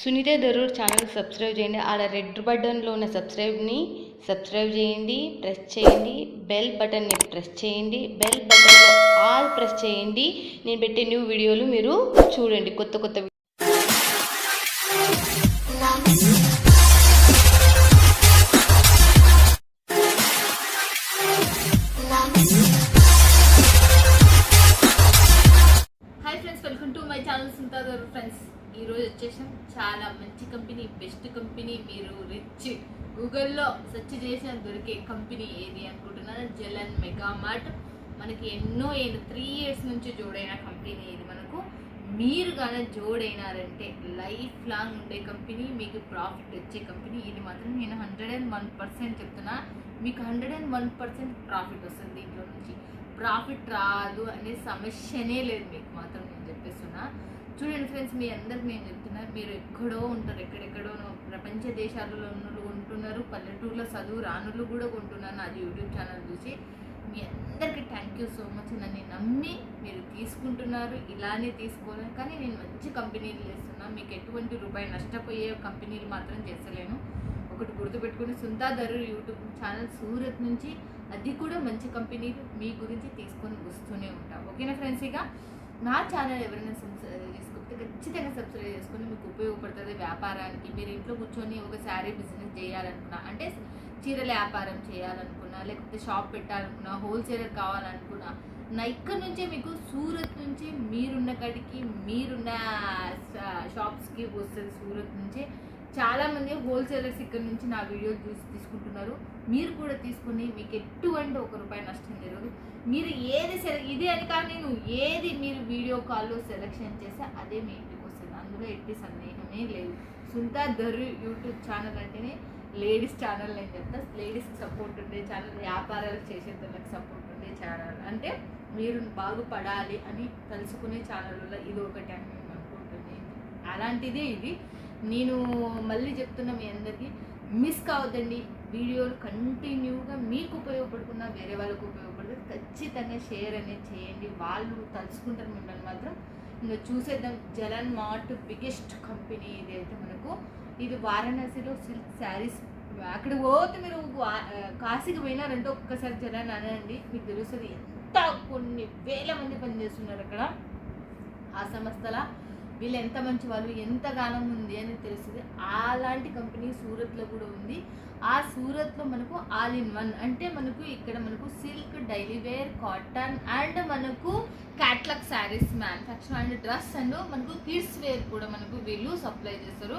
Sunitha Darur channel subscribe చేయండి. ఆడ red బటన్లో ఉన్న సబ్స్క్రైబ్ని సబ్స్క్రైబ్ చేయండి, ప్రెస్ చేయండి. బెల్ బటన్ని ప్రెస్ చేయండి. బెల్ బటన్లో ఆల్ ప్రెస్ చేయండి. నేను పెట్టే న్యూ వీడియోలు మీరు చూడండి. కొత్త కొత్త hi friends, welcome to my channel Sunitha Darur. Friends, ఈరోజు వచ్చేసాం చాలా మంచి కంపెనీ, బెస్ట్ కంపెనీ. మీరు రిచ్ గూగుల్లో సెర్చ్ చేసిన దొరికే కంపెనీ ఏది అనుకుంటున్నారా? Jalan mega mart. మనకి ఎన్నో 3 years నుంచి జోడైన కంపెనీ ఇది. మనకు మీరు కానీ జోడైనారంటే లైఫ్ లాంగ్ ఉండే కంపెనీ, మీకు ప్రాఫిట్ వచ్చే కంపెనీ ఇది. మాత్రం నేను 101% చెప్తున్నా, మీకు 101% ప్రాఫిట్ వస్తుంది. దీంట్లో నుంచి ప్రాఫిట్ రాదు అనే సమస్యనే లేదు మీకు మాత్రం, నేను చెప్పేస్తున్నా. చూడండి ఫ్రెండ్స్, మీ అందరికి నేను చెప్తున్నా, మీరు ఎక్కడో ఉంటారు, ఎక్కడెక్కడో ప్రపంచ దేశాలలో ఉంటున్నారు, పల్లెటూరులో చదువు రానులు కూడా కొంటున్నారు నాది యూట్యూబ్ ఛానల్ చూసి. మీ అందరికీ థ్యాంక్ యూ సో మచ్. నన్ను నమ్మి మీరు తీసుకుంటున్నారు, ఇలానే తీసుకోవాలి. కానీ నేను మంచి కంపెనీలు చేస్తున్నా, మీకు ఎటువంటి రూపాయి నష్టపోయే కంపెనీలు మాత్రం చేస్తలేను. ఒకటి గుర్తుపెట్టుకుని, సునీత దరూర్ యూట్యూబ్ ఛానల్ సూరత్ నుంచి, అది కూడా మంచి కంపెనీలు మీ గురించి తీసుకొని వస్తూనే ఉంటాం. ఓకేనా ఫ్రెండ్స్? ఇక నా ఛానల్ ఎవరైనా తీసుకుంటే ఖచ్చితంగా సబ్స్క్రైబ్ చేసుకొని, మీకు ఉపయోగపడుతుంది వ్యాపారానికి. మీరు ఇంట్లో కూర్చొని ఒక శారీ బిజినెస్ చేయాలనుకున్నా, అంటే చీరల వ్యాపారం చేయాలనుకున్నా, లేకపోతే షాప్ పెట్టాలనుకున్నా, హోల్సేలర్ కావాలనుకున్నా, నా ఇక్కడ నుంచే మీకు సూరత్ నుంచి మీరున్న కాడికి, మీరున్న షాప్స్కి వస్తుంది. సూరత్ నుంచే చాలామంది హోల్సేలర్స్ ఇక్కడ నుంచి నా వీడియోలు చూసి తీసుకుంటున్నారు. మీరు కూడా తీసుకుని మీకు ఎటువంటి ₹1 నష్టం జరగదు. మీరు ఏది ఇదే అని కానీ నేను ఏది మీరు వీడియో కాల్లో సెలెక్షన్ చేస్తే అదే మీ ఇంటికి వస్తుంది. అందులో ఎట్టి సందేహమే లేదు. సునీత దరూర్ యూట్యూబ్ ఛానల్ అంటేనే లేడీస్ ఛానల్. నేను చెప్తా, లేడీస్కి సపోర్ట్ ఉండే ఛానల్, వ్యాపారాలు చేసేటోళ్ళకి సపోర్ట్ ఉండే ఛానల్, అంటే మీరు బాగుపడాలి అని తెలుసుకునే ఛానల్లో ఇది ఒకటి అని నేను అనుకుంటుంది. అలాంటిదే ఇది. నేను మళ్ళీ చెప్తున్నా, మీ అందరికీ మిస్ కావద్దండి. వీడియోలు కంటిన్యూగా మీకు ఉపయోగపడుకున్నా వేరే వాళ్ళకు ఉపయోగపడుతుంది. ఖచ్చితంగా షేర్ అనేది చేయండి, వాళ్ళు తలుచుకుంటారు మిమ్మల్ని మాత్రం. ఇంకా చూసేద్దాం. జలన్ మార్ట్ బిగ్గెస్ట్ కంపెనీ ఇది. అయితే మనకు ఇది వారణాసిలో సిల్క్ శారీస్. అక్కడ పోతే మీరు కాశీకి పోయినారంటే ఒక్కసారి జలన్ అనండి, మీకు తెలుస్తుంది ఎంత కొన్ని వేల మంది పనిచేస్తున్నారు అక్కడ. ఆ సంస్థల వీళ్ళు ఎంత మంచి వాళ్ళు, ఎంత గానం ఉంది అని తెలుస్తుంది. అలాంటి కంపెనీ సూరత్లో కూడా ఉంది. ఆ సూరత్లో మనకు ఆల్ ఇన్ వన్, అంటే మనకు ఇక్కడ మనకు silk, daily wear, cotton and మనకు catalogue sarees manufacture and dress and మనకు కిడ్స్ వేర్ కూడా మనకు వీళ్ళు సప్లై చేస్తారు.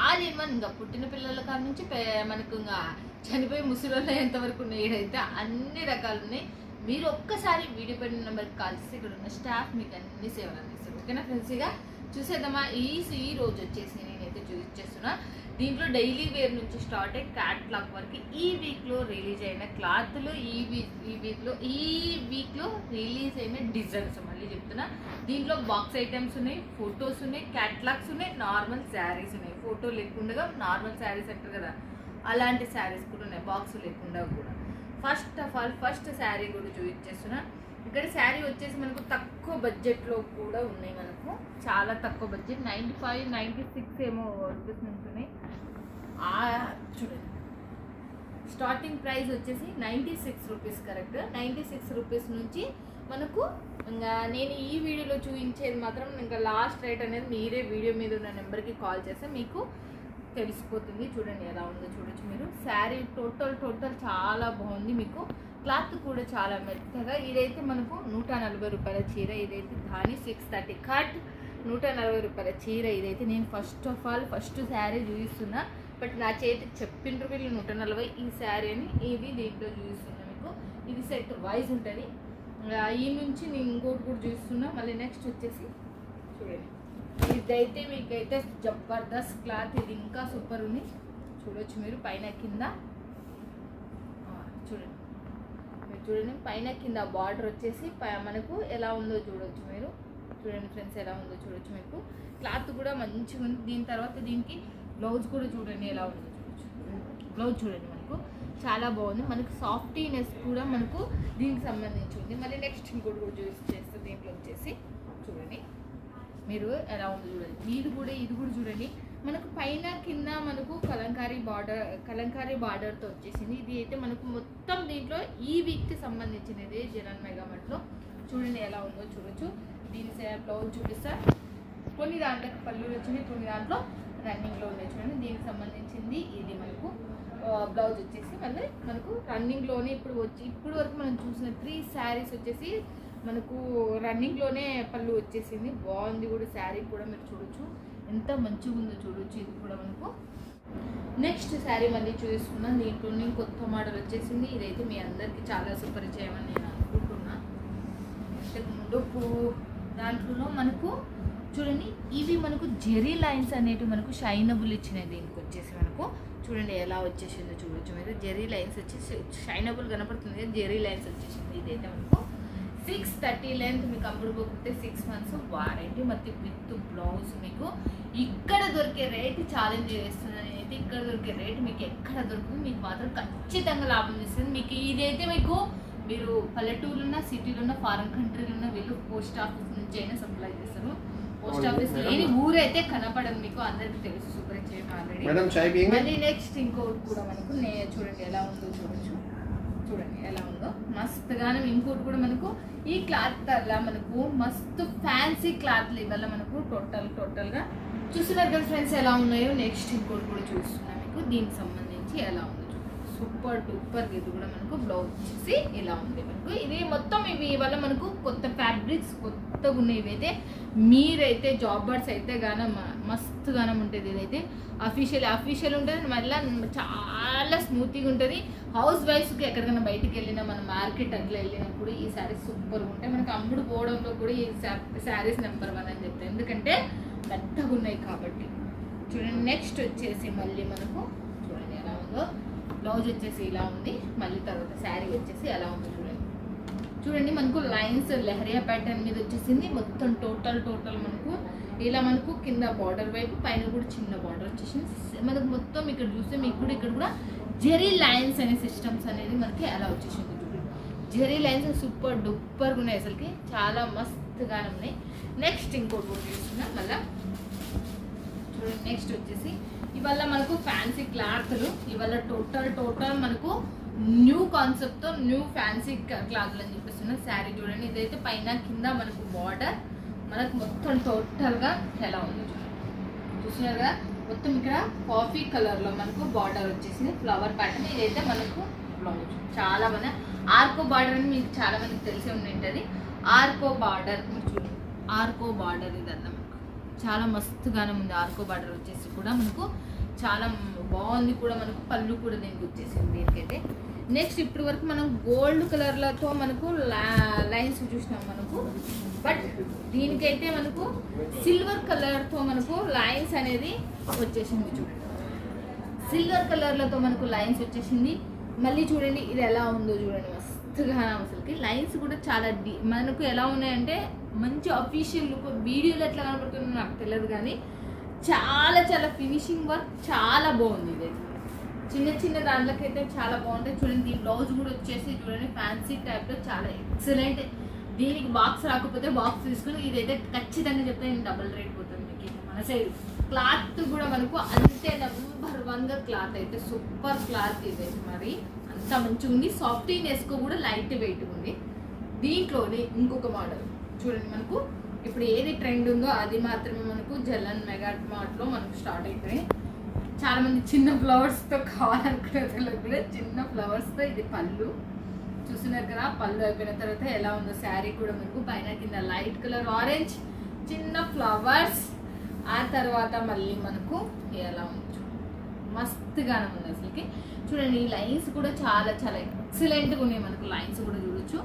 All in one. ఇంకా పుట్టిన పిల్లల కాడ నుంచి మనకు ఇంకా చనిపోయి ముసలిలో ఎంతవరకు ఉన్నాయి, ఏదైతే అన్ని రకాలు ఉన్నాయి. మీరు ఒక్కసారి వీడియో పైన నెంబర్కి కాల్ చేసి ఇక్కడ ఉన్న స్టాఫ్ మీకు అన్ని సేవలు అందిస్తారు. ఓకేనా ఫ్రెండ్స్? ఇక చూసేద్దామా. ఈ రోజు వచ్చేసి నేనైతే చూపించేస్తున్నా. దీంట్లో డైలీ వేర్ నుంచి స్టార్ట్ అయ్యి క్యాట్లాగ్ వరకు ఈ వీక్లో రిలీజ్ అయిన క్లాత్లు, ఈ వీక్లో రిలీజ్ అయిన డిజైన్స్ మళ్ళీ చెప్తున్నా. దీంట్లో బాక్స్ ఐటమ్స్ ఉన్నాయి, ఫొటోస్ ఉన్నాయి, క్యాట్లాగ్స్ ఉన్నాయి, నార్మల్ శారీస్ ఉన్నాయి. ఫోటో లేకుండా నార్మల్ శారీస్ అంటారు కదా, అలాంటి శారీస్ కూడా ఉన్నాయి, బాక్స్ లేకుండా కూడా. First of all first sari కూడా చూపించేస్తున్నా. ఇక్కడ శారీ వచ్చేసి మనకు తక్కువ బడ్జెట్లో కూడా ఉన్నాయి. మనకు చాలా తక్కువ బడ్జెట్, 95, 96 ఏమో రూపీస్ నుంచి ఉన్నాయి. చూడండి, స్టార్టింగ్ ప్రైస్ వచ్చేసి 96 రూపీస్. కరెక్ట్, 96 రూపీస్ నుంచి మనకు. ఇంకా నేను ఈ వీడియోలో చూపించేది మాత్రం ఇంకా లాస్ట్ రేట్ అనేది మీరే వీడియో మీద ఉన్న నెంబర్కి కాల్ చేస్తే మీకు తెలిసిపోతుంది. చూడండి ఎలా ఉందో చూడొచ్చు మీరు. శారీ టోటల్ చాలా బాగుంది. మీకు క్లాత్ కూడా చాలా మెత్తగా. ఇదైతే మనకు ₹140 చీర. ఇదైతే ధాని 630 కట్, ₹140 చీర. ఇదైతే నేను ఫస్ట్ శారీ చూపిస్తున్నా, బట్ నా చేతికి చెప్పిన వీళ్ళు 140 ఈ శారీ అని. ఇది దీంట్లో చూపిస్తున్నా మీకు. ఇది సెట్ వైజ్ ఉంటుంది. ఈ నుంచి నేను ఇంకోటి కూడా చూపిస్తున్నా. మళ్ళీ నెక్స్ట్ వచ్చేసి చూడండి, ఇదైతే మీకైతే జబర్దస్త్ క్లాత్. ఇది ఇంకా సూపర్ ఉంది. చూడొచ్చు మీరు పైన కింద. చూడండి పైన కింద బార్డర్ వచ్చేసి మనకు ఎలా ఉందో చూడొచ్చు మీరు. చూడండి ఫ్రెండ్స్, ఎలా ఉందో చూడొచ్చు మీకు. క్లాత్ కూడా మంచిగా ఉంది. దీని తర్వాత దీనికి బ్లౌజ్ కూడా చూడండి ఎలా ఉందో చూడొచ్చు. బ్లౌజ్ చూడండి మనకు చాలా బాగుంది. మనకు సాఫ్టీనెస్ కూడా మనకు దీనికి సంబంధించి ఉంది. మళ్ళీ నెక్స్ట్ ఇంకోటి కూడా చేస్తే దీంట్లో వచ్చేసి చూడండి మీరు ఎలా ఉందో చూడండి. ఇది కూడా చూడండి మనకు పైన కింద మనకు కలంకారీ బార్డర్తో వచ్చేసింది. ఇది అయితే మనకు మొత్తం దీంట్లో ఈ వీక్కి సంబంధించినది జనన్ మెగా మార్ట్లో. చూడండి ఎలా ఉందో చూడొచ్చు. దీని బ్లౌజ్ చూపిస్తా. కొన్ని దాంట్లో పళ్ళు వచ్చినాయి, కొన్ని దాంట్లో రన్నింగ్లో ఉన్నాయి. చూడండి దీనికి సంబంధించింది ఇది మనకు బ్లౌజ్ వచ్చేసి మళ్ళీ మనకు రన్నింగ్లోనే ఇప్పుడు వరకు మనం చూసిన 3 శారీస్ వచ్చేసి మనకు రన్నింగ్లోనే పళ్ళు వచ్చేసింది. బాగుంది కూడా శారీ కూడా మీరు చూడొచ్చు, ఎంత మంచిగా ఉందో చూడొచ్చు. ఇది కూడా మనకు నెక్స్ట్ శారీ మళ్ళీ చూసుకున్నాను. దీంట్లోనే కొత్త మోడల్ వచ్చేసింది. ఇదైతే మీ అందరికీ చాలా సుపరిచయం అని నేను అనుకుంటున్నా. ఇంతకుముందు దాంట్లో మనకు చూడండి ఇవి మనకు జెరీ లైన్స్ అనేటివి మనకు షైనబుల్ ఇచ్చినాయి. దీనికి వచ్చేసి మనకు చూడండి ఎలా వచ్చేసిందో చూడొచ్చు మీరు. జెరీ లైన్స్ వచ్చేసి షైనబుల్ కనపడుతుంది, జెరీ లైన్స్ వచ్చేసింది. ఇదైతే మనకు 630 లెంత్, మీకు అప్పుడు పోకుంటే 6 months వారంటీ మరియు విత్ బ్లౌజ్. మీకు ఇక్కడ దొరికే రేట్ ఛాలెంజ్ చేస్తున్నాను నేనైతే. ఇక్కడ దొరికే రేట్ మీకు ఎక్కడ దొరుకుతుంది, మీకు మాత్రం ఖచ్చితంగా లాభం ఇస్తుంది. మీకు ఇదైతే మీకు మీరు పల్లెటూరులో ఉన్న, సిటీలో ఉన్న, ఫారెన్ కంట్రీలో ఉన్న వీళ్ళు పోస్ట్ ఆఫీస్ నుంచి అయినా సప్లై చేస్తారు. పోస్ట్ ఆఫీస్ లేని ఊరైతే కనపడదు, మీకు అందరికి తెలుసు, సుపరిచయం ఆల్రెడీ. మళ్ళీ నెక్స్ట్ ఇంకోటి కూడా మనకు చూడండి ఎలా ఉందో చూడొచ్చు. చూడండి ఎలా ఉందో మస్తుగానే. ఇంకోటి కూడా మనకు ఈ క్లాత్ అలా మనకు మస్తు ఫ్యాన్సీ క్లాత్లు ఇవల్ల మనకు టోటల్గా చూస్తున్నారు కదా ఫ్రెండ్స్ ఎలా ఉన్నాయో. నెక్స్ట్ ఇంకోటి కూడా చూస్తున్నాం మీకు దీనికి సంబంధించి ఎలా ఉందో సూపర్ డూపర్. ఇది కూడా మనకు బ్లౌజ్ వచ్చేసి ఇలా ఉంది మనకు. ఇది మొత్తం ఇవి వల్ల మనకు కొత్త ఫ్యాబ్రిక్స్ కొత్తగా ఉన్నాయి. ఇవైతే మీరైతే జాబర్స్ అయితే గాన మస్తుగానం ఉంటుంది. ఇదైతే అఫీషియల్ ఉంటుంది, మళ్ళీ చాలా స్మూత్గా ఉంటుంది. హౌస్ వైఫ్స్కి ఎక్కడికైనా బయటికి వెళ్ళినా మన మార్కెట్ అట్లా వెళ్ళినప్పుడు ఈ శారీస్ సూపర్గా ఉంటాయి. మనకు అమ్ముడు పోవడంలో కూడా ఈ శారీస్ నెంబర్ 1 అని చెప్తాయి, ఎందుకంటే మెత్తగా ఉన్నాయి కాబట్టి. చూడండి నెక్స్ట్ వచ్చేసి మళ్ళీ మనకు చూడండి ఎలా ఉందో. బ్లౌజ్ వచ్చేసి ఇలా ఉంది, మళ్ళీ తర్వాత శారీ వచ్చేసి ఎలా ఉంది చూడండి. మనకు లైన్స్ లెహరియా ప్యాటర్న్ మీద వచ్చేసింది. మొత్తం టోటల్ మనకు ఇలా మనకు కింద బార్డర్ వైపు, పైన కూడా చిన్న బార్డర్ వచ్చేసింది. మనకు మొత్తం ఇక్కడ చూస్తే మీకు కూడా ఇక్కడ కూడా జెరీ లైన్స్ అనే సిస్టమ్స్ అనేది మనకి ఎలా వచ్చేసింది చూడండి. జెరీ లైన్స్ సూపర్ డూపర్గా ఉన్నాయి, అసలుకి చాలా మస్తుగానే ఉన్నాయి. నెక్స్ట్ ఇంకోటి కూడా చూస్తున్నా మళ్ళీ చూడండి. నెక్స్ట్ వచ్చేసి ఇవాళ మనకు ఫ్యాన్సీ క్లాత్లు, ఇవాళ టోటల్ మనకు న్యూ కాన్సెప్ట్తో న్యూ ఫ్యాన్సీ క్లాత్లు అని చెప్పేస్తున్నా. శారీ చూడండి ఇదైతే పైన కింద మనకు బార్డర్ మనకు మొత్తం టోటల్గా ఎలా ఉంది చూస్తున్నారు కదా. మొత్తం ఇక్కడ కాఫీ కలర్లో మనకు బార్డర్ వచ్చేసింది, ఫ్లవర్ ప్యాటర్న్. ఇదైతే మనకు బ్లౌజ్ చాలా మంది ఆర్కో బార్డర్ అని మీకు చాలా మందికి తెలిసి ఉంటుంది. ఆర్కో బార్డర్ చూడండి, ఆర్కో బార్డర్ ఇదన్నా మనకు చాలా మస్తుగానే ఉంది. ఆర్కో బార్డర్ వచ్చేసి కూడా మనకు చాలా బాగుంది కూడా. మనకు పళ్ళు కూడా దీనికి వచ్చేసింది దీనికైతే. నెక్స్ట్ ఇప్పటి వరకు మనం గోల్డ్ కలర్లతో మనకు లైన్స్ చూసినాం మనకు, బట్ దీనికైతే మనకు సిల్వర్ కలర్తో మనకు లైన్స్ అనేది వచ్చేసింది. చూడండి సిల్వర్ కలర్లతో మనకు లైన్స్ వచ్చేసింది. మళ్ళీ చూడండి ఇది ఎలా ఉందో చూడండి, మస్తుగా అసలుకి లైన్స్ కూడా చాలా మనకు ఎలా ఉన్నాయంటే మంచి అఫీషియల్ లుక్. వీడియోలో ఎట్లా కనబడుతుందో నాకు తెలియదు కానీ చాలా ఫినిషింగ్ వర్క్ చాలా బాగుంది. ఇది చిన్న దాంట్లోకైతే చాలా బాగుంటుంది. చూడండి ఈ బ్లౌజ్ కూడా వచ్చేసి చూడండి ఫ్యాన్సీ టైప్లో చాలా ఎక్సలెంట్. దీనికి బాక్స్ రాకపోతే బాక్స్ తీసుకుని ఇదైతే ఖచ్చితంగా చెప్తే నేను డబుల్ రేట్ పోతుంది మీకు. మన సైడ్ క్లాత్ కూడా మనకు అంతే నెంబర్ 1గా క్లాత్ అయితే సూపర్ క్లాత్ ఇదైతే మరి అంత మంచిగా ఉంది. సాఫ్టీనెస్కు కూడా లైట్ వెయిట్ ఉంది. దీంట్లోనే ఇంకొక మోడల్ చూడండి, మనకు ఇప్పుడు ఏది ట్రెండ్ ఉందో అది మాత్రమే మనకు జనన్ మెగా మార్ట్లో మనకు స్టార్ట్ అయిపోయి చాలామంది చిన్న ఫ్లవర్స్తో కావాలనుకునే వాళ్ళకి కూడా చిన్న ఫ్లవర్స్తో ఇది పళ్ళు చూస్తున్నారు కదా. పళ్ళు అయిపోయిన తర్వాత ఎలా ఉందో శారీ కూడా మనకు పైన కింద లైట్ కలర్ ఆరెంజ్ చిన్న ఫ్లవర్స్, ఆ తర్వాత మళ్ళీ మనకు ఎలా ఉంది మస్తుగానే ఉంది అసలుకి. చూడండి ఈ లైన్స్ కూడా చాలా ఎక్సలెంట్గా ఉన్నాయి. మనకు లైన్స్ కూడా చూడొచ్చు,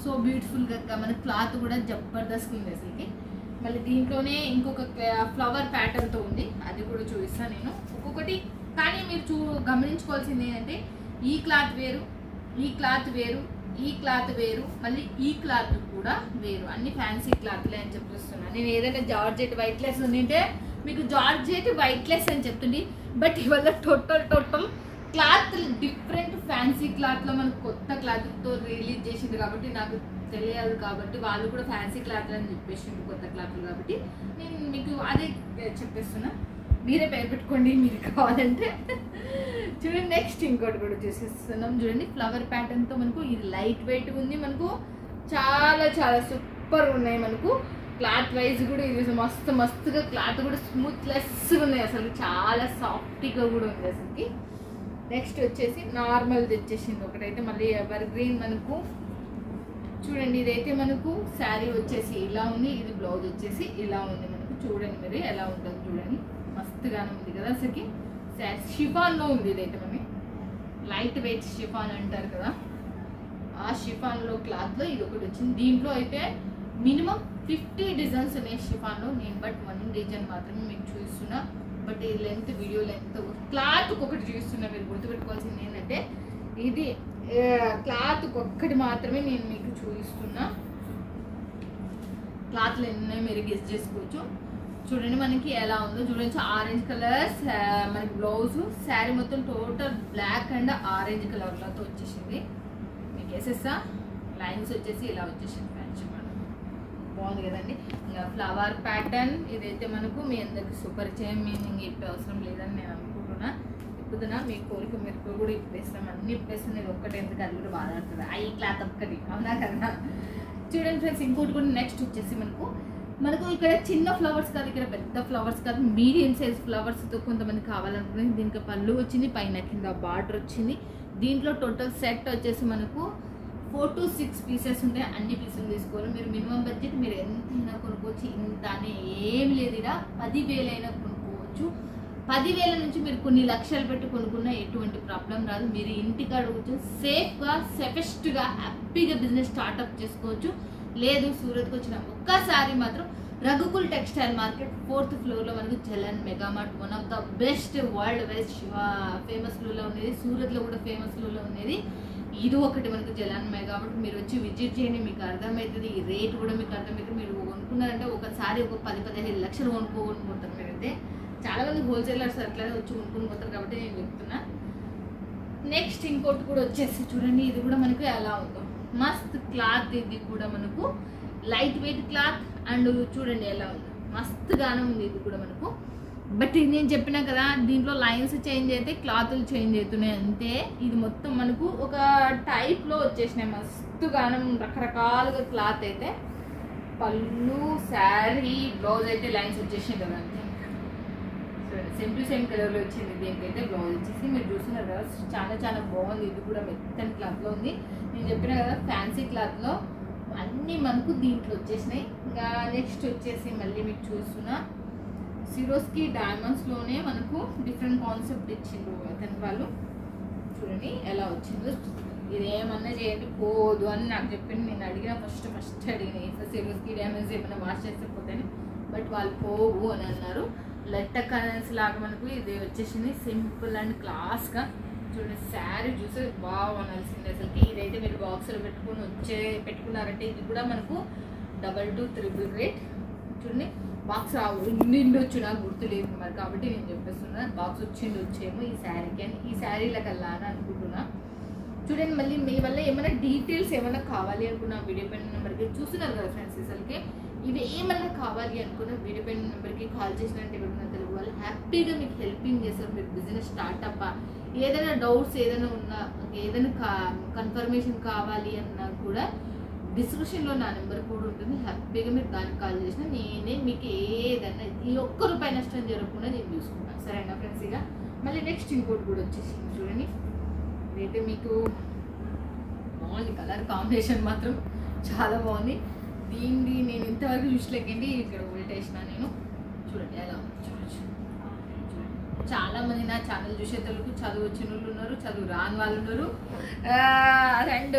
సో బ్యూటిఫుల్గా మనకు క్లాత్ కూడా జబర్దస్త్ ఉంది అసలుకి. మళ్ళీ దీంట్లోనే ఇంకొక ఫ్లవర్ ప్యాటర్న్తో ఉంది, అది కూడా చూపిస్తాను నేను ఒక్కొక్కటి. కానీ మీరు గమనించుకోవాల్సింది ఏంటంటే ఈ క్లాత్ వేరు, ఈ క్లాత్ వేరు, ఈ క్లాత్ వేరు, మళ్ళీ ఈ క్లాత్ కూడా వేరు. అన్ని ఫ్యాన్సీ క్లాత్లే అని చెప్పిస్తున్నాను నేను. ఏదైనా జార్జెట్ వైట్లెస్ ఉంటే మీకు జార్జెట్ వైట్లెస్ అని చెప్తుంది, బట్ ఇవాళ టోటల్ క్లాత్ డిఫరెంట్ ఫ్యాన్సీ క్లాత్లో మనకు కొత్త క్లాత్తో రిలీజ్ చేసింది కాబట్టి నాకు తెలియదు. కాబట్టి వాళ్ళు కూడా ఫ్యాన్సీ క్లాత్లు అని చెప్పేసింది, కొత్త క్లాత్లు కాబట్టి నేను మీకు అదే చెప్పేస్తున్నా. మీరే పేరు పెట్టుకోండి మీరు కావాలంటే. చూడండి నెక్స్ట్ ఇంకోటి కూడా చూసేస్తున్నాం. చూడండి ఫ్లవర్ ప్యాటర్న్తో మనకు ఇది లైట్ వెయిట్ ఉంది, మనకు చాలా చాలా సూపర్ ఉన్నాయి. మనకు క్లాత్ వైజ్ కూడా ఇది మస్తుగా క్లాత్ కూడా స్మూత్లెస్గా ఉన్నాయి, అసలు చాలా సాఫ్ట్గా కూడా ఉంది అసలుకి. నెక్స్ట్ వచ్చేసి నార్మల్ది వచ్చేసింది ఒకటైతే, మళ్ళీ ఎవర్ గ్రీన్ మనకు చూడండి. ఇదైతే మనకు శారీ వచ్చేసి ఇలా ఉంది, ఇది బ్లౌజ్ వచ్చేసి ఇలా ఉంది మనకు. చూడండి మీరు ఎలా ఉంటుంది చూడండి, మస్తుగానే ఉంది కదా అసలుకి. షిఫాన్లో ఉంది ఇదైతే, మనకి లైట్ వెయిట్ షిఫాన్ అంటారు కదా, ఆ షిఫాన్లో క్లాత్లో ఇది ఒకటి వచ్చింది. దీంట్లో అయితే మినిమం 50 డిజైన్స్ ఉన్నాయి షిఫాన్లో. నేను బట్ 1 డిజైన్ మాత్రమే మీకు చూపిస్తున్నా, బట్ ఈ లెంత్ వీడియో లెంత్ క్లాత్ ఒకటి చూస్తున్నా. మీరు గుర్తుపెట్టుకోవాల్సింది ఏంటంటే ఇది క్లాత్ ఒక్కటి మాత్రమే నేను మీకు చూపిస్తున్నా. క్లాత్లు ఎన్నో మీరు గెస్ చేసుకోవచ్చు. చూడండి మనకి ఎలా ఉందో చూడండి. ఆరెంజ్ కలర్ మనకి బ్లౌజ్, శారీ మొత్తం టోటల్ బ్లాక్ అండ్ ఆరెంజ్ కలర్లతో వచ్చేసింది. మీకు వేసేస్తా, లైన్స్ వచ్చేసి ఇలా వచ్చేసింది. బాగుంది కదండి. ఇంకా ఫ్లవర్ ప్యాటర్న్ ఇదైతే మనకు మీ అందరికి సుపరిచయం, మీనింగ్ ఇప్పే అవసరం లేదని నేను అనుకుంటున్నా. మీ కోరిక మీరు కూడా ఇప్పేస్తాం, అన్ని ఇప్పేస్తాం. ఇది ఒక్కటి ఎందుకు అది కూడా బాధపడుతుంది, ఈ క్లాత్ ఒక్కటి, అవునా కదా. చూడండి ఫ్రెండ్స్, ఇంకోటి కూడా నెక్స్ట్ వచ్చేసి మనకు ఇక్కడ చిన్న ఫ్లవర్స్ కాదు, ఇక్కడ పెద్ద ఫ్లవర్స్ కాదు, మీడియం సైజ్ ఫ్లవర్స్తో కొంతమంది కావాలనుకునేది. దీనికి పళ్ళు వచ్చింది, పైన కింద బార్డర్ వచ్చింది. దీంట్లో టోటల్ సెట్ వచ్చేసి మనకు 4 to 6 పీసెస్ ఉంటాయి. అన్ని పీసులు తీసుకోవాలి మీరు. మినిమం బడ్జెట్ మీరు ఎంతైనా కొనుక్కోవచ్చు, ఇంత అనే ఏం లేదు. ఇలా 10,000 అయినా కొనుక్కోవచ్చు. 10,000 నుంచి మీరు కొన్ని లక్షలు పెట్టి కొనుక్కున్నా ఎటువంటి ప్రాబ్లం రాదు. మీరు ఇంటికాడ కూర్చొని సేఫ్గా సేఫెస్ట్గా హ్యాపీగా బిజినెస్ స్టార్ట్అప్ చేసుకోవచ్చు. లేదు సూరత్కి వచ్చిన ఒక్కసారి మాత్రం రఘుకుల్ టెక్స్టైల్ మార్కెట్ 4th ఫ్లోర్లో మనకు Jalan megamart, one of the best world wise famous ఫ్లోర్లో ఉండేది. సూరత్లో కూడా ఫేమస్ ఫ్లోర్లో ఉండేది. ఇది ఒకటి మనకు జలాన్ మెగామార్ట్. మీరు వచ్చి విజిట్ చేయండి, మీకు అర్థమవుతుంది. ఈ రేట్ కూడా మీకు అర్థమవుతుంది. మీరు కొనుక్కున్నారంటే ఒకసారి ఒక 10-15 లక్షలు కొనుక్కోతారు మీరైతే. చాలామంది హోల్సేలర్స్ అట్లనే వచ్చి కొనుక్కొని పోతారు కాబట్టి నేను చెప్తున్నా. నెక్స్ట్ ఇంకోటి కూడా వచ్చేసి చూడండి, ఇది కూడా మనకు ఎలా ఉందో మస్త్ క్లాత్. ఇది కూడా మనకు లైట్ వెయిట్ క్లాత్ అండ్ చూడండి ఎలా ఉందో మస్తుగానే ఉంది. ఇది కూడా మనకు బట్ ఇది నేను చెప్పినా కదా, దీంట్లో లైన్స్ చేంజ్ అయితే క్లాతులు చేంజ్ అవుతున్నాయి అంతే. ఇది మొత్తం మనకు ఒక టైప్లో వచ్చేసినాయి మస్తుగానం, రకరకాలుగా క్లాత్ అయితే. పళ్ళు, శారీ, బ్లౌజ్ అయితే లైన్స్ వచ్చేసినాయి కదా అంతే. సేమ్ టు సేమ్ కలర్లో వచ్చింది. దీనికైతే బ్లౌజ్ వచ్చేసి మీరు చూస్తున్నారు కదా, చాలా చాలా బాగుంది. ఇది కూడా మెత్తని క్లాత్లో ఉంది. నేను చెప్పిన కదా ఫ్యాన్సీ క్లాత్లో అన్నీ మనకు దీంట్లో వచ్చేసినాయి. ఇంకా నెక్స్ట్ వచ్చేసి మళ్ళీ మీకు చూస్తున్నా సిరోస్కి డైమండ్స్లోనే మనకు డిఫరెంట్ కాన్సెప్ట్ ఇచ్చిండ్రు అతని వాళ్ళు. చూడండి ఎలా వచ్చిందో. ఇది ఏమన్నా చేయండి పోదు అని నాకు చెప్పింది. నేను అడిగిన ఫస్ట్ అడిగిన సిరోస్కి డైమండ్స్ ఏమైనా వాష్ చేస్తే పోతాను, బట్ వాళ్ళు పోవు అని అన్నారు. లెట్ట కలర్స్ లాగా మనకు ఇది వచ్చేసింది, సింపుల్ అండ్ క్లాస్గా. చూడండి శారీ చూసి బాగుండాల్సింది అసలుకి. ఇదైతే మీరు బాక్స్లో పెట్టుకున్నారంటే ఇది కూడా మనకు 2-3 రేట్. చూడండి బాక్స్ నిండొచ్చు, నాకు గుర్తులేదు మరి కాబట్టి నేను చెప్పేస్తున్నా. బాక్స్ వచ్చేమో ఈ శారీకి అని, ఈ శారీలకల్లా అని అనుకుంటున్నా. చూడండి మళ్ళీ మీ వల్ల ఏమైనా డీటెయిల్స్ ఏమైనా కావాలి అనుకున్న వీడియో పైన నెంబర్కి చూస్తున్నారు కదా ఫ్రెండ్స్. అసలుకి ఇవి ఏమన్నా కావాలి అనుకున్న వీడియో పైన నెంబర్కి కాల్ చేసినట్టు ఎవరైనా తెలుగు వాళ్ళు హ్యాపీగా మీకు హెల్పింగ్ చేస్తారు. మీరు బిజినెస్ స్టార్ట్అప్ ఏదైనా డౌట్స్ ఏదైనా ఉన్నా, ఏదైనా కన్ఫర్మేషన్ కావాలి అన్నా కూడా డిస్క్రిప్షన్లో నా నెంబర్ కూడా ఉంటుంది. హ్యాపీగా మీరు దానికి కాల్ చేసినా నేనే మీకు ఏదైనా ఈ ₹1 నష్టం జరగకుండా నేను చూసుకుంటాను. సరేనా ఫ్రెండ్స్. ఇక మళ్ళీ నెక్స్ట్ ఇంకోటి కూడా వచ్చేసింది చూడండి. ఇదైతే మీకు బాగుంది, కలర్ కాంబినేషన్ మాత్రం చాలా బాగుంది. దీన్ని నేను ఇంతవరకు చూసలేకండి, ఇక్కడ ఉల్టేసిన నేను. చూడండి ఎలా ఉంది చూడొచ్చు. చాలామంది నా ఛానల్ చూసే తెలుగు చదువు వచ్చిన వాళ్ళు ఉన్నారు, చదువు రాని వాళ్ళు ఉన్నారు. అండ్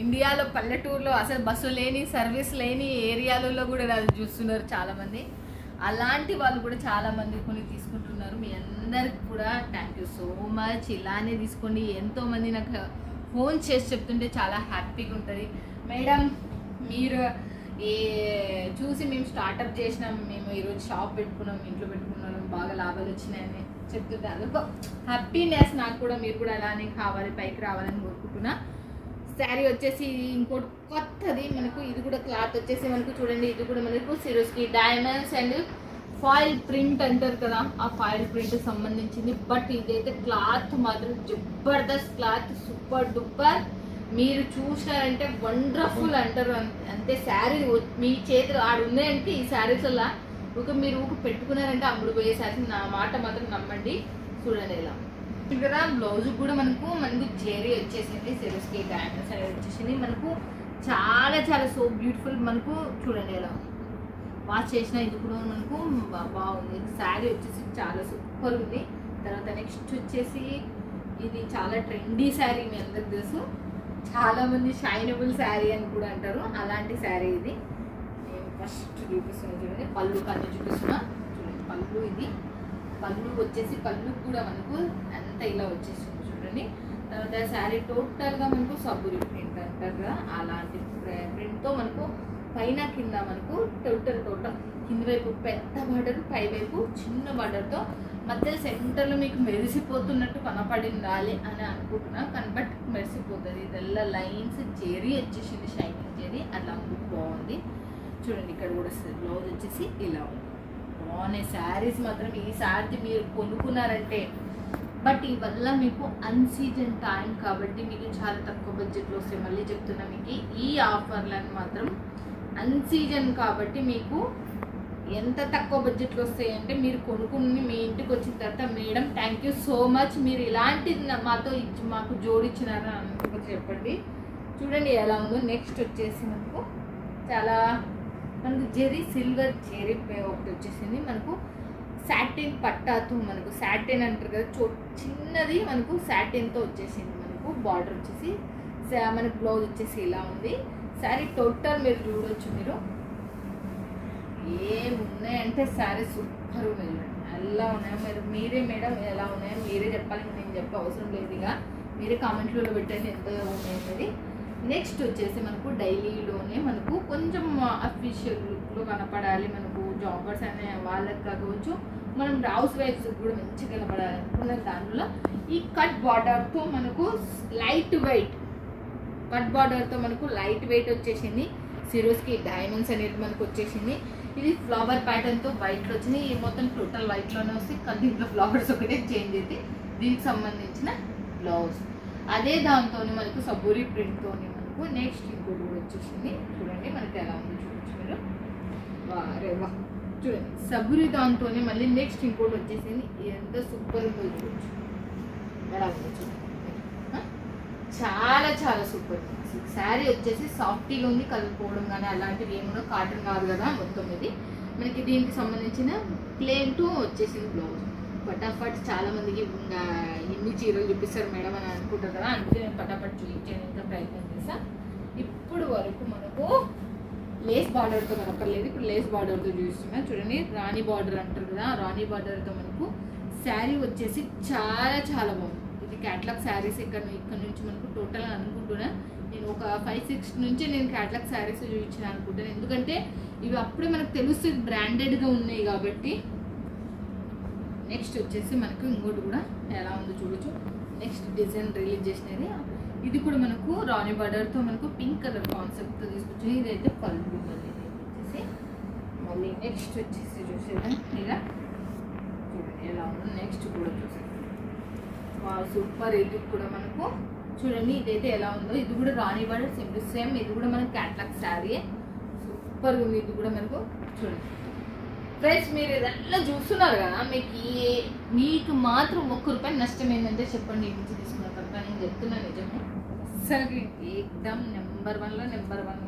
ఇండియాలో పల్లెటూరులో అసలు బస్సు లేని, సర్వీస్ లేని ఏరియాలలో కూడా అది చూస్తున్నారు చాలామంది. అలాంటి వాళ్ళు కూడా చాలామంది కొని తీసుకుంటున్నారు. మీ అందరికి కూడా థ్యాంక్ యూ సో మచ్. ఇలానే తీసుకోండి. ఎంతోమంది నాకు ఫోన్ చేసి చెప్తుంటే చాలా హ్యాపీగా ఉంటుంది. మేడం మీరు చూసి మేము స్టార్ట్అప్ చేసినాం, మేము ఈరోజు షాప్ పెట్టుకున్నాం, ఇంట్లో పెట్టుకున్నాం, బాగా లాభాలు వచ్చినాయని చెప్తుంటే అదొక హ్యాపీనెస్ నాకు కూడా. మీరు కూడా అలానే కావాలి, పైకి రావాలని కోరుకుంటున్నా. శారీ వచ్చేసి ఇంకోటి కొత్తది మనకు. ఇది కూడా క్లాత్ వచ్చేసి మనకు చూడండి, ఇది కూడా మనకు Swarovski diamonds and foil print అంటారు కదా, ఆ ఫాయిల్ ప్రింట్ సంబంధించింది. బట్ ఇదైతే క్లాత్ మాత్రం జబర్దస్త్ క్లాత్, సూపర్ డూపర్. మీరు చూసారంటే వండర్ఫుల్ అంటారు అంతే. శారీ మీ చేతులు ఆడు ఉన్నాయంటే ఈ శారీస్ అలా మీరు పెట్టుకున్నారంటే అమ్ముడు పోయే శారీస్, నా మాట మాత్రం నమ్మండి. చూడండి ఇలా ఇక్కడ బ్లౌజ్ కూడా మనకు జెరీ వచ్చేసింది, సిరోస్కి డైమండ్స్ అనేది వచ్చేసింది మనకు. చాలా చాలా సో బ్యూటిఫుల్. మనకు చూడండి ఎలా వాష్ చేసిన ఇది కూడా మనకు బాగుంది. శారీ వచ్చేసి చాలా సూపర్ ఉంది. తర్వాత నెక్స్ట్ వచ్చేసి ఇది చాలా ట్రెండీ శారీ, మీ అందరికి తెలుసు. చాలా మంది షైనబుల్ శారీ అని కూడా అంటారు, అలాంటి శారీ ఇది. నేను ఫస్ట్ చూపిస్తున్నాను చూడండి, పళ్ళు కన్ను చూపిస్తున్నా చూడండి. పళ్ళు ఇది పళ్ళు వచ్చేసి పళ్ళు కూడా మనకు అంత ఇలా వచ్చేసింది చూడండి. తర్వాత శారీ టోటల్గా మనకు సబ్బురి ప్రింట్ అంటారు కదా, అలాంటి ప్రింట్తో మనకు పైన కింద మనకు టోటల్ కింద వైపు పెద్ద బార్డర్, పై వైపు చిన్న బార్డర్తో మధ్య సెంటర్లో మీకు మెరిసిపోతున్నట్టు కనపడిండాలి అని అనుకుంటున్నా. బట్ మెరిసిపోతుంది. ఇదెల్లా లైన్స్ జెరీ వచ్చేసింది, షైనింగ్ జెరీ అట్లా బాగుంది. చూడండి ఇక్కడ కూడా బ్లౌజ్ వచ్చేసి ఇలా ఉంది. బాగున్నాయి శారీస్ మాత్రం. ఈ శారీ మీరు కొనుక్కున్నారంటే, బట్ ఇవల్ల మీకు అన్సీజన్ టైం కాబట్టి మీకు చాలా తక్కువ బడ్జెట్లో వస్తాయి. మళ్ళీ చెప్తున్నా, మీకు ఈ ఆఫర్లను మాత్రం అన్సీజన్ కాబట్టి మీకు ఎంత తక్కువ బడ్జెట్లో వస్తాయి అంటే, మీరు కొనుక్కుని మీ ఇంటికి వచ్చిన తర్వాత madam thank you so much, మీరు ఇలాంటిది మాతో మాకు జోడిచ్చినారని అనుకుంటే చెప్పండి. చూడండి ఎలా ఉందో. నెక్స్ట్ వచ్చేసి మనకు జెరీ సిల్వర్ జెరీ ఒకటి వచ్చేసింది. మనకు సాటిన్ పట్టాతో, మనకు సాటిన్ అంటారు కదా చిన్నది, మనకు సాటిన్తో వచ్చేసింది. మనకు బార్డర్ వచ్చేసి మనకు బ్లౌజ్ వచ్చేసి ఇలా ఉంది. శారీ టోటల్ మీరు చూడొచ్చు. మీరు ఏమున్నాయంటే శారీ సూపర్ ఉన్నాయి, ఎలా ఉన్నాయో మీరే మేడం ఎలా ఉన్నాయో మీరే చెప్పాలి, నేను చెప్పే అవసరం లేదు. ఇక మీరే కామెంట్లో పెట్టండి ఎంత ఉన్నాయనేది. నెక్స్ట్ వచ్చేసి మనకు డైలీలోనే మనకు కొంచెం అఫీషియల్ లుక్లో కనపడాలి, మనకు జాబర్స్ అనే వాళ్ళకి కావచ్చు, మనం హౌస్ వైఫ్స్ కూడా మంచిగా కనపడాలి అనుకున్న దానిలో ఈ కట్ బార్డర్తో మనకు లైట్ వెయిట్ వచ్చేసింది. సిరోస్కి డైమండ్స్ అనేది మనకు వచ్చేసింది. ఇది ఫ్లవర్ ప్యాటర్న్తో వైట్లో వచ్చింది. ఈ మొత్తం టోటల్ వైట్లోనే వస్తే దీంట్లో ఫ్లవర్స్ ఒకటే చేంజ్ అయితే దీనికి సంబంధించిన బ్లౌజ్. అదే దాంతో మనకు సబ్బూరి ప్రింట్తో మనకు నెక్స్ట్ ఇంకోటి కూడా వచ్చేసింది. చూడండి మనకి ఎలా ఉంది చూడొచ్చు మీరు. వా చూడండి సబ్బూరి దాంతోనే మళ్ళీ నెక్స్ట్ ఇంకోటి వచ్చేసింది. ఎంత సూపర్ ఉందో చూడొచ్చు, ఎలా ఉందో చూడండి. చాలా చాలా సూపర్. శారీ వచ్చేసి సాఫ్టీగా ఉంది, కలుపుకోవడం కానీ అలాంటివి ఏమన్నా కాటన్ కాదు కదా మొత్తం. ఇది మనకి దీనికి సంబంధించిన ప్లేన్ టు వచ్చేసింది బ్లౌజ్. ఫటాఫట్ చాలా మందికి ఎన్ని చీరలు చూపిస్తారు మేడం అని అనుకుంటారు కదా, అందుకే నేను ఫటాఫట్ చూపించడానికి ప్రయత్నం చేస్తాను. ఇప్పుడు వరకు మనకు లేస్ బార్డర్తో కనపడలేదు, ఇప్పుడు లేస్ బార్డర్తో చూపిస్తున్నాను. చూడండి రాణి బార్డర్ అంటారు కదా, రాణి బార్డర్తో మనకు శారీ వచ్చేసి చాలా చాలా బాగుంది. ఇది క్యాట్లాగ్ శారీస్ ఇక్కడ నుంచి మనకు టోటల్ అనుకుంటున్నా నేను ఒక 5-6 నుంచి నేను క్యాట్లాగ్ శారీస్ చూపించిన అనుకుంటాను. ఎందుకంటే ఇవి అప్పుడే మనకు తెలుస్తుంది బ్రాండెడ్గా ఉన్నాయి కాబట్టి. నెక్స్ట్ వచ్చేసి మనకు ఇంకోటి కూడా ఎలా ఉందో చూడొచ్చు. నెక్స్ట్ డిజైన్ రిలీజ్ చేసినది, ఇది కూడా మనకు రాణి బార్డర్తో మనకు పింక్ కలర్ కాన్సెప్ట్తో తీసుకొచ్చింది. ఇదైతే పళ్ళు వచ్చేసి మళ్ళీ నెక్స్ట్ వచ్చేసి చూసేది ఇలా చూడండి ఎలా ఉందో. నెక్స్ట్ కూడా చూసేది సూపర్. ఇది కూడా మనకు చూడండి ఇదైతే ఎలా ఉందో. ఇది కూడా రాణి బార్డర్ సేమ్. ఇది కూడా మనకు క్యాట్లాగ్ శారీ సూపర్ ఉంది. ఇది కూడా మనకు చూడండి ఫ్రెండ్స్, మీరు ఇదల్లా చూస్తున్నారు కదా, మీకు మాత్రం ₹1 నష్టం ఏంటంటే చెప్పండి. ఈ నుంచి తీసుకున్న తర్వాత నేను చెప్తున్నాను నిజమే. అసలు ఏకదమ్ నెంబర్ 1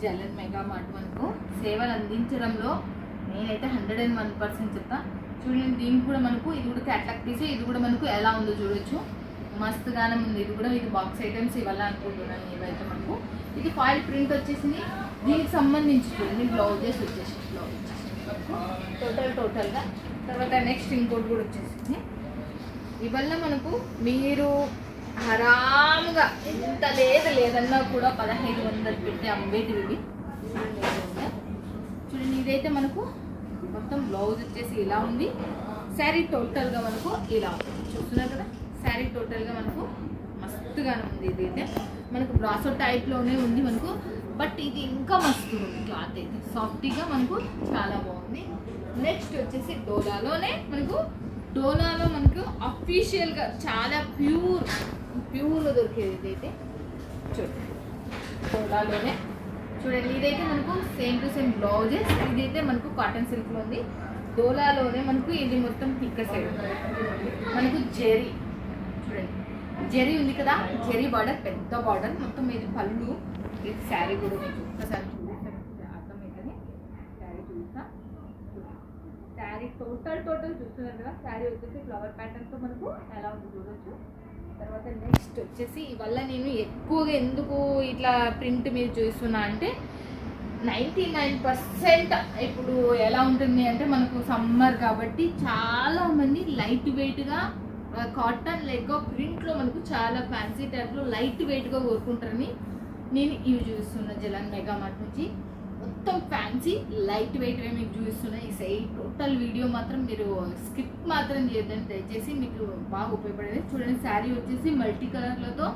జలన్ మెగా మార్ట్ మనకు సేవలు అందించడంలో నేనైతే 101% చెప్తా. చూడండి దీనికి కూడా మనకు ఇది కూడా క్యాట్లాగ్ పీస్. ఇది కూడా మనకు ఎలా ఉందో చూడొచ్చు, మస్తుగానే ఉంది. ఇది కూడా ఇది బాక్స్ ఐటమ్స్ ఇవ్వాలని అనుకుంటున్నాను ఇవైతే. మనకు ఇది ఫాయిల్ ప్రింట్ వచ్చేసింది. దీనికి సంబంధించి చూడండి బ్లౌజెస్ వచ్చేసి టోటల్గా. తర్వాత నెక్స్ట్ ఇంకోటి కూడా వచ్చేసింది. ఇవల్ల మనకు మీరు ఆరాముగా ఎంత లేదన్నా కూడా 1500 పెట్టి అమ్మేటివి. చూడండి ఇదైతే మనకు మొత్తం బ్లౌజ్ వచ్చేసి ఇలా ఉంది. శారీ టోటల్గా మనకు ఇలా ఉంది, చూస్తున్నారు కదా. శారీ టోటల్గా మనకు మస్తుగానే ఉంది. ఇదైతే మనకు బ్రాసో టైప్లోనే ఉంది మనకు, బట్ ఇది ఇంకా మస్తు ఉంది. క్లాత్ అయితే సాఫ్టీగా మనకు చాలా బాగుంది. నెక్స్ట్ వచ్చేసి డోలాలో మనకు అఫీషియల్గా చాలా ప్యూర్గా దొరికేది ఇదైతే చూడండి. డోలాలోనే చూడండి, ఇదైతే మనకు సేమ్ టు సేమ్ బ్లౌజెస్. ఇదైతే మనకు కాటన్ సిల్క్లో ఉంది. డోలాలోనే మనకు ఇది మొత్తం థిక్కర్ సైడ్ మనకు జెరీ చూడండి, జెరీ ఉంది కదా, జెరీ బార్డర్, పెద్ద బార్డర్ మొత్తం. ఇది పళ్ళు, ఇది శారీ కూడా మీకు ఒక్కసారి చూపిస్తాను, అర్థమవుతుంది. శారీ చూస్తా, శారీ టోటల్ చూస్తున్నారు కదా. శారీ వచ్చేసి ఫ్లవర్ ప్యాటర్న్తో మనకు ఎలా ఉంది చూడొచ్చు. తర్వాత నెక్స్ట్ వచ్చేసి ఇవల్ల నేను ఎక్కువగా ఎందుకు ఇట్లా ప్రింట్ మీరు చూస్తున్నా అంటే 99% ఇప్పుడు ఎలా ఉంటుంది అంటే మనకు సమ్మర్ కాబట్టి చాలామంది లైట్ వెయిట్గా కాటన్ లేక ప్రింట్లో మనకు చాలా ఫ్యాన్సీ టైప్లో లైట్ వెయిట్గా కోరుకుంటారని నేను ఇవి చూపిస్తున్నా. జలాన్ మెగా మార్ట్ నుంచి మొత్తం ఫ్యాన్సీ లైట్ వెయిట్ మీకు చూపిస్తున్నా. ఈ సైడ్ టోటల్ వీడియో మాత్రం మీరు స్కిప్ మాత్రం చేయొద్దని దయచేసి, మీకు బాగా ఉపయోగపడేది. చూడండి, శారీ వచ్చేసి మల్టీ కలర్లతో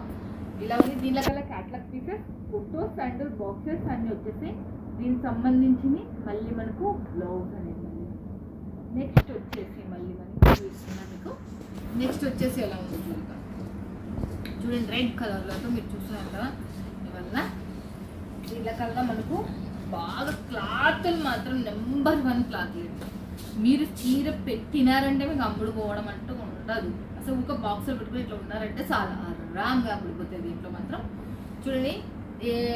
ఇలా ఉంది. దీనిలో కల్లా catalogue pieces, photos and boxes అన్నీ వచ్చేసి దీనికి సంబంధించి మళ్ళీ మనకు బ్లౌజ్ అనేది. నెక్స్ట్ వచ్చేసి మళ్ళీ మనకి చూపిస్తున్నా మీకు. నెక్స్ట్ వచ్చేసి ఎలా ఉంది చూడండి, రెడ్ కలర్లతో మీరు చూస్తున్నారు కదా. ఇవల్ల దీనిలో కల్లా మనకు బాగా క్లాత్లు మాత్రం నెంబర్ 1 క్లాత్. మీరు చీర పెట్టినారంటే మీకు అమ్ముడుకోవడం అంటూ ఉండదు. అసలు ఒక బాక్స్లో పెట్టుకుని ఇట్లా ఉన్నారంటే చాలా ఆరాంగా అమ్ముడిపోతుంది. దీంట్లో మాత్రం చూడండి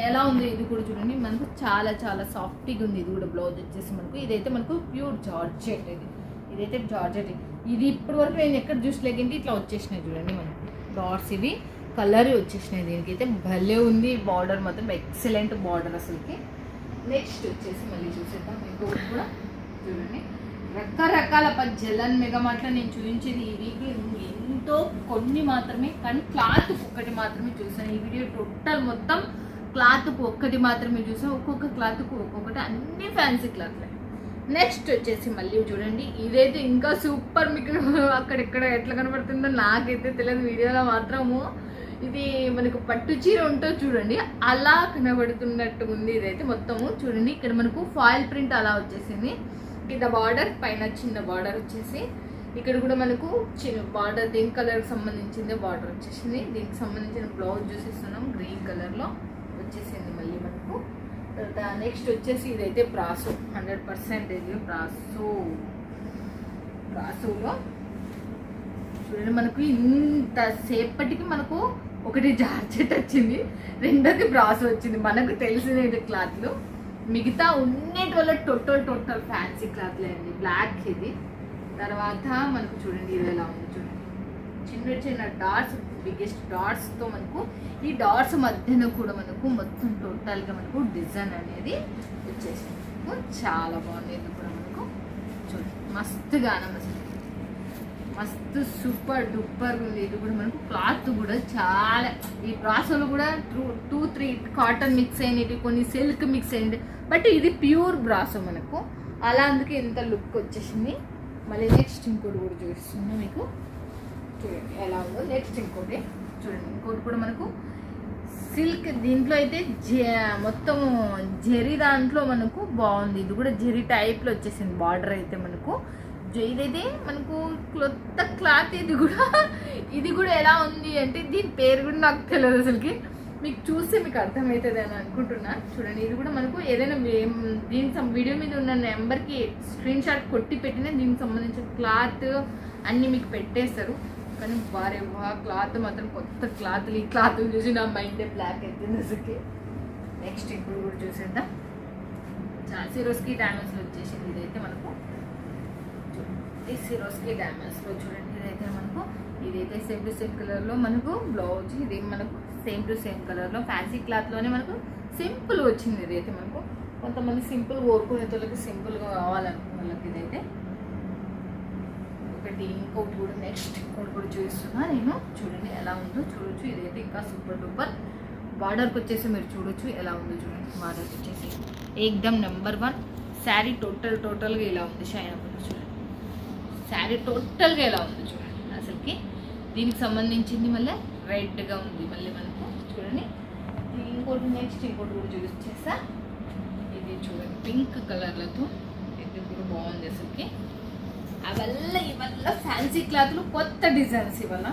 ఎలా ఉంది. ఇది కూడా చూడండి, మనకు చాలా సాఫ్ట్గా ఉంది. ఇది కూడా బ్లౌజ్ వచ్చేసి మనకు ఇదైతే మనకు ప్యూర్ జార్జెట్. ఇదైతే జార్జెట్. ఇది ఇప్పటి వరకు నేను ఎక్కడ చూసలేకంటే ఇట్లా వచ్చేసినాయి చూడండి మనకు డాట్స్. ఇవి కలర్ వచ్చేసినాయి. దీనికి అయితే భలే ఉంది. బార్డర్ మాత్రం ఎక్సలెంట్ బార్డర్ అసలుకి. నెక్స్ట్ వచ్చేసి మళ్ళీ చూసేద్దాం. మీకు కూడా చూడండి, రకరకాల జలన్ మెగా మార్ట్లో నేను చూపించేది ఈ వీక్ ఎంతో కొన్ని మాత్రమే, కానీ క్లాత్ ఒక్కటి మాత్రమే చూసాను. ఈ వీడియో టోటల్ మొత్తం క్లాత్కు ఒక్కటి మాత్రమే చూసాను. ఒక్కొక్క క్లాత్కు ఒక్కొక్కటి, అన్ని ఫ్యాన్సీ క్లాత్లే. నెక్స్ట్ వచ్చేసి మళ్ళీ చూడండి, ఇదైతే ఇంకా సూపర్. మీకు అక్కడెక్కడ ఎట్లా కనబడుతుందో నాకైతే తెలియదు, వీడియోలో మాత్రము ఇది మనకు పట్టు చీర ఉంటో చూడండి అలా కనబడుతున్నట్టు ఉంది. ఇదైతే మొత్తము చూడండి, ఇక్కడ మనకు ఫాయిల్ ప్రింట్ అలా వచ్చేసింది. కింద బార్డర్, పైన చిన్న బార్డర్ వచ్చేసి, ఇక్కడ కూడా మనకు చిన్న బార్డర్ దీని కలర్కి సంబంధించింది బార్డర్ వచ్చేసింది. దీనికి సంబంధించిన బ్లౌజ్ చూసిస్తున్నాం, గ్రీన్ కలర్లో వచ్చేసింది మళ్ళీ మనకు. తర్వాత నెక్స్ట్ వచ్చేసి ఇదైతే బ్రాసో, 100% ఇది బ్రాసోలో చూడండి. మనకు ఇంతసేపటికి మనకు ఒకటి జార్జెట్ వచ్చింది, రెండోది బ్రాసో వచ్చింది. మనకు తెలిసిన క్లాత్లు మిగతా ఉన్నటి వల్ల టోటల్ ఫ్యాన్సీ క్లాత్లే అండి. బ్లాక్ ఇది. తర్వాత మనకు చూడండి ఇది ఎలా ఉంది చూడండి, చిన్న డాట్స్, బిగ్గెస్ట్ డాట్స్తో మనకు ఈ డాట్స్ మధ్యన కూడా మనకు మొత్తం టోటల్గా మనకు డిజైన్ అనేది వచ్చేసింది. చాలా బాగుంది. ఇది కూడా మనకు చూడండి మస్తుగా అసలు మస్తు సూపర్ డూపర్ ఉంది. ఇది కూడా మనకు క్లాత్ కూడా చాలా, ఈ బ్రాసోలు కూడా 2-3 కాటన్ మిక్స్ అయినవి, కొన్ని సిల్క్ మిక్స్ అయింది. బట్ ఇది ప్యూర్ బ్రాసో మనకు అలా, అందుకే ఎంత లుక్ వచ్చేసింది. మళ్ళీ నెక్స్ట్ ఇంకోటి కూడా చూపిస్తున్నా మీకు చూడండి ఎలా ఉందో. నెక్స్ట్ ఇంకోటి చూడండి, ఇంకోటి కూడా మనకు సిల్క్. దీంట్లో అయితే మొత్తం జెరీ దాంట్లో మనకు బాగుంది. ఇది కూడా జెరీ టైప్లో వచ్చేసింది బార్డర్ అయితే మనకు. ఇదైతే మనకు కొత్త క్లాత్. ఇది కూడా ఎలా ఉంది అంటే దీని పేరు కూడా నాకు తెలియదు అసలుకి. మీకు చూస్తే మీకు అర్థమవుతుంది అని అనుకుంటున్నా. చూడండి, ఇది కూడా మనకు ఏదైనా దీనికి వీడియో మీద ఉన్న నెంబర్కి స్క్రీన్ షాట్ కొట్టి పెట్టినా దీనికి సంబంధించిన క్లాత్ అన్నీ మీకు పెట్టేస్తారు. కానీ వారే క్లాత్ మాత్రం కొత్త క్లాత్లు. ఈ క్లాత్ చూసి నా మైండే బ్లాక్ అవుతుంది అసలుకి. నెక్స్ట్ ఇప్పుడు కూడా చూసేద్దాం. సిరోస్కి డామేజ్లో వచ్చేసింది. ఇదైతే మనకు సిరోస్కి డామేజ్లో చూడండి. ఇదైతే సేమ్ టు సేమ్ కలర్లో మనకు బ్లౌజ్. ఇది మనకు సేమ్ టు సేమ్ కలర్లో ఫ్యాన్సీ క్లాత్లోనే మనకు సింపుల్ వచ్చింది. ఇదైతే మనకు కొంతమంది సింపుల్ కోరుకునే వాళ్ళకి సింపుల్గా కావాలనుకునే వాళ్ళకి ఇదైతే ఒకటి. ఇంకోటి కూడా నెక్స్ట్ ఇంకోటి కూడా చూపిస్తున్నా నేను. చూడండి ఎలా ఉందో చూడొచ్చు. ఇదైతే ఇంకా సూపర్ డూపర్. బార్డర్కి వచ్చేసి మీరు చూడొచ్చు ఎలా ఉందో చూడండి. బార్డర్కి వచ్చేసి ఏకదమ్ నెంబర్ 1. శారీ టోటల్గా ఇలా ఉంది. షైన్ అవ్వదు చూడండి. శారీ టోటల్గా ఎలా ఉంది చూడండి అసలుకి. దీనికి సంబంధించింది మళ్ళీ రెడ్గా ఉంది మళ్ళీ మనకు చూడండి. ఇంకోటి నెక్స్ట్ ఇంకోటి కూడా చూపించేసా. ఇది చూడండి పింక్ కలర్లతో. ఇది ఇది కూడా బాగుంది అసలుకి. ఇవల్ల ఫ్యాన్సీ క్లాత్లు కొత్త డిజైన్స్ ఇవాళ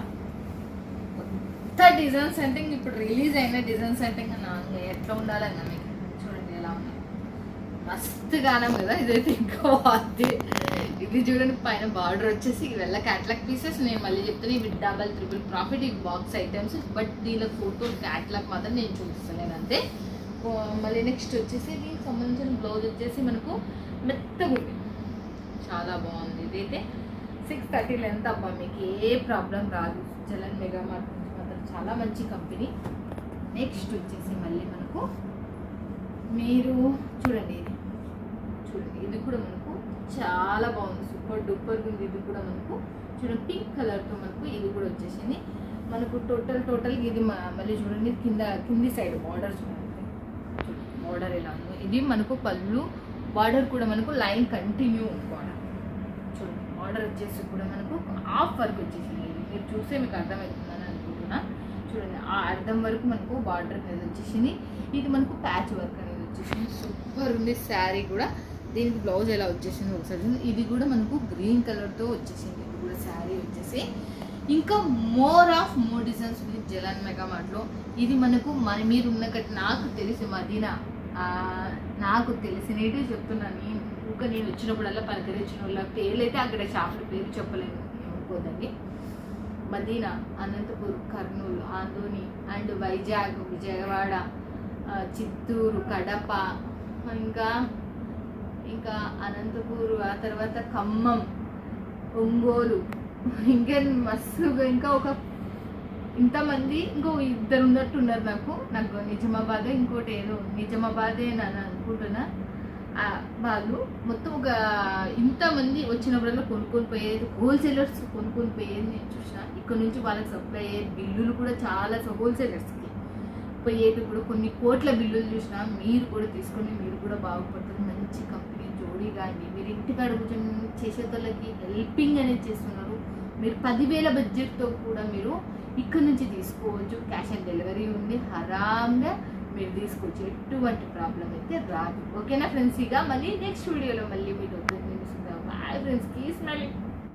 కొత్త డిజైన్స్ అంటే ఇంక ఇప్పుడు రిలీజ్ అయిన డిజైన్స్ అంటే ఇంకా ఎట్లా ఉండాలన్నా మీకు చూడండి ఎలా ఉన్నాయి. మస్తు గానం కదా ఇదైతే ఇంకా బాగుంది. ఇది చూడండి పైన బార్డర్ వచ్చేసి ఇవల్ల క్యాట్లాగ్ పీసెస్. నేను మళ్ళీ చెప్తాను ఇవి డబల్ ట్రిపుల్ ప్రాఫిట్ ఈ బాక్స్ ఐటమ్స్. బట్ దీని ఫోటో క్యాట్లాగ్ మాత్రం నేను చూపిస్తాను అంతే. మళ్ళీ నెక్స్ట్ వచ్చేసి దీనికి సంబంధించిన బ్లౌజ్ వచ్చేసి మనకు మెత్తగా ఉంది, చాలా బాగుంది. ఇదైతే 630 లెంత్ అబ్బా, మీకు ఏ ప్రాబ్లం రాదు. జలన్ మెగా మార్ట్ నుంచి మాత్రం చాలా మంచి కంపెనీ. నెక్స్ట్ వచ్చేసి మళ్ళీ మనకు మీరు చూడండి ఇది కూడా మనకు చాలా బాగుంది, సూపర్ డూపర్ ఉంది. ఇది కూడా మనకు చూడండి పింక్ కలర్తో మనకు ఇది కూడా వచ్చేసింది. మనకు టోటల్ ఇది మళ్ళీ చూడండి కింది సైడ్ బార్డర్ చూడండి, బార్డర్ ఎలా ఉందో. ఇది మనకు పళ్ళు బార్డర్ కూడా మనకు లైన్ కంటిన్యూ బార్డర్ చూడండి. బార్డర్ వచ్చేసి కూడా మనకు హాఫ్ వర్క్ వచ్చేసింది. మీరు చూస్తే మీకు అర్థమవుతుందని అనుకుంటున్నా. చూడండి ఆ అర్థం వరకు మనకు బార్డర్ అనేది వచ్చేసింది. ఇది మనకు ప్యాచ్ వర్క్ అనేది వచ్చేసింది, సూపర్ ఉంది. శారీ కూడా దీనికి బ్లౌజ్ ఎలా వచ్చేసింది ఒకసారి. ఇది కూడా మనకు గ్రీన్ కలర్తో వచ్చేసింది. ఇది కూడా శారీ వచ్చేసి ఇంకా మోర్ డిజైన్స్ ఉంది జలాన్ మెగా మార్ట్లో. ఇది మనకు మీరు ఉన్నకట్టు నాకు తెలిసి మదీనా, నాకు తెలిసినవి చెప్తున్నాను. నేను వచ్చినప్పుడల్లా పలకరించిన వాళ్ళ పేర్లు అయితే అక్కడ షాపుల పేరు చెప్పలేను, ఏమనుకోదండి. మదీనా, అనంతపూర్, కర్నూలు, ఆందోని అండ్ వైజాగ్, విజయవాడ, చిత్తూరు, కడప, ఇంకా అనంతపూరు, ఆ తర్వాత ఖమ్మం, ఒంగోలు, ఇంకా మస్తుగా ఇంకా ఇంతమంది ఇంకో ఇద్దరు ఉన్నట్టున్నారు. నాకు నిజామాబాద్, ఇంకోటి ఏదో నిజామాబాదే అని అనుకుంటున్నా. వాళ్ళు మొత్తం ఇంతమంది వచ్చినప్పుడల్లా కొనుక్కొని పోయేది, హోల్సేలర్స్ కొనుక్కొని పోయేది నేను చూసిన. ఇక్కడ నుంచి వాళ్ళకి సప్లై అయ్యే బిల్లులు కూడా చాలా హోల్సేలర్స్కి పోయేది కూడా కొన్ని కోట్ల బిల్లులు చూసినా. మీరు కూడా తీసుకొని మీరు కూడా బాగుపడుతుంది. మంచి కంపెనీ జోడీ కానీ మీరు ఇంటికాడ కూర్చొని చేసేతోళ్ళకి హెల్పింగ్ అనేది చేస్తున్నారు. మీరు 10,000 బడ్జెట్తో కూడా మీరు ఇక్కడ నుంచి తీసుకోవచ్చు. క్యాష్ ఆన్ డెలివరీ ఉంది, హరాంగా మీరు తీసుకోవచ్చు, ఎటువంటి ప్రాబ్లం అయితే రాదు. ఓకేనా ఫ్రెండ్స్? ఇక మళ్ళీ నెక్స్ట్ వీడియోలో మళ్ళీ మీరు బాయ్ ఫ్రెండ్స్, కీ స్మైలింగ్.